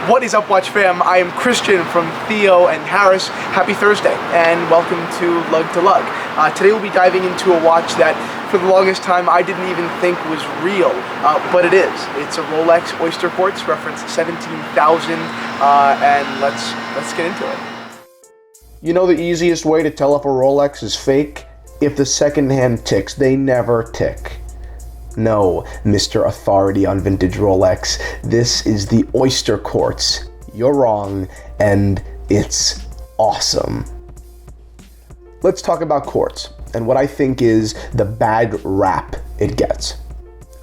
What is up, Watch fam? I am Christian from Theo and Harris. Happy Thursday and welcome to Lug2Lug. Today we'll be diving into a watch that for the longest time I didn't even think was real, but it is. It's a Rolex Oyster Quartz, reference 17,000, and let's get into it. You know the easiest way to tell if a Rolex is fake? If the secondhand ticks. They never tick. No, Mr. Authority on vintage Rolex, this is the Oyster Quartz. You're wrong, and it's awesome. Let's talk about quartz, and what I think is the bad rap it gets.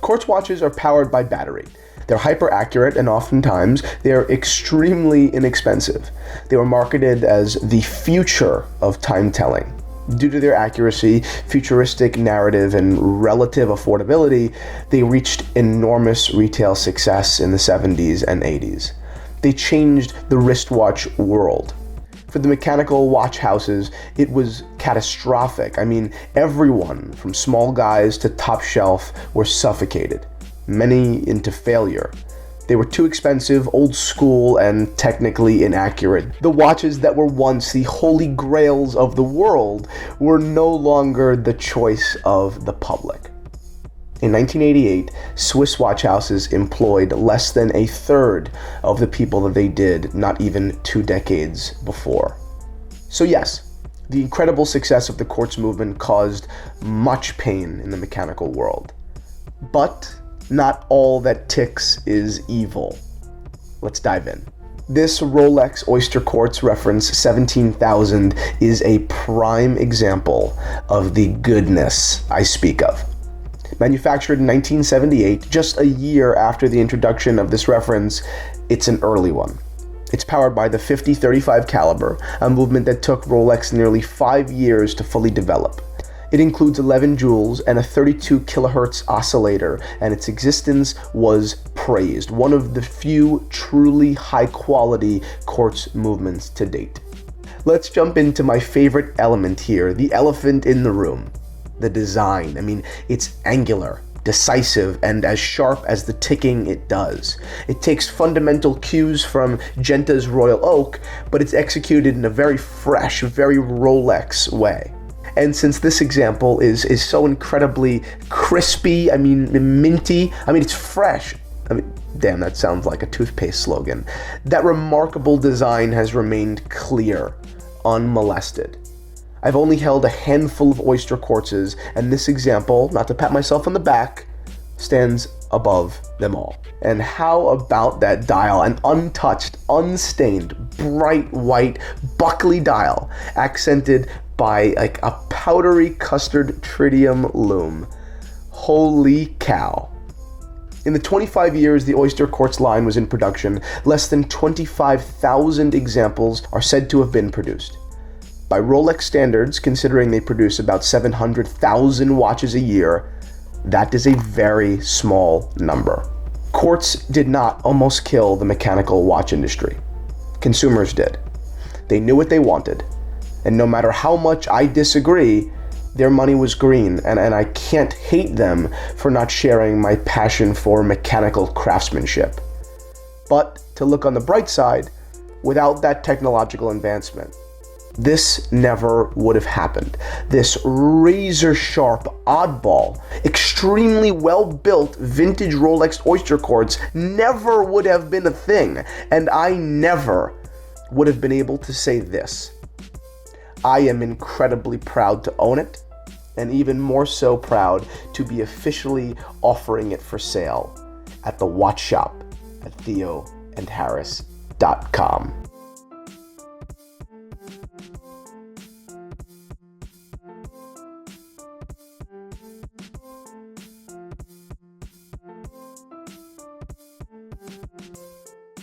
Quartz watches are powered by battery. They're hyper accurate, and oftentimes they're extremely inexpensive. They were marketed as the future of time telling. Due to their accuracy, futuristic narrative, and relative affordability, they reached enormous retail success in the 70s and 80s. They changed the wristwatch world. For the mechanical watch houses, it was catastrophic. I mean, everyone from small guys to top shelf were suffocated, many into failure. They were too expensive, old school, and technically inaccurate. The watches that were once the holy grails of the world were no longer the choice of the public. In 1988, Swiss watch houses employed less than a third of the people that they did not even 2 decades before. So yes, the incredible success of the quartz movement caused much pain in the mechanical world. But not all that ticks is evil. Let's dive in. This Rolex Oyster Quartz reference 17,000 is a prime example of the goodness I speak of. Manufactured in 1978, just a year after the introduction of this reference, it's an early one. It's powered by the 50-35 caliber, a movement that took Rolex nearly 5 years to fully develop. It includes 11 jewels and a 32 kilohertz oscillator, and its existence was praised, one of the few truly high-quality quartz movements to date. Let's jump into my favorite element here, the elephant in the room, the design. I mean, it's angular, decisive, and as sharp as the ticking it does. It takes fundamental cues from Genta's Royal Oak, but it's executed in a very fresh, very Rolex way. And since this example is so incredibly crispy, minty, it's fresh. Damn, that sounds like a toothpaste slogan. That remarkable design has remained clear, unmolested. I've only held a handful of Oyster Quartzes, and this example, not to pat myself on the back, stands above them all. And how about that dial? An untouched, unstained, bright white buckley dial, accented by like a powdery custard tritium lume. Holy cow. In the 25 years the Oyster Quartz line was in production, less than 25,000 examples are said to have been produced. By Rolex standards, considering they produce about 700,000 watches a year, that is a very small number. Quartz did not almost kill the mechanical watch industry. Consumers did. They knew what they wanted. And no matter how much I disagree, their money was green, and I can't hate them for not sharing my passion for mechanical craftsmanship. But to look on the bright side, without that technological advancement, this never would have happened. This razor-sharp, oddball, extremely well-built vintage Rolex Oyster Quartz never would have been a thing, and I never would have been able to say this. I am incredibly proud to own it, and even more so proud to be officially offering it for sale at the watch shop at theoandharris.com.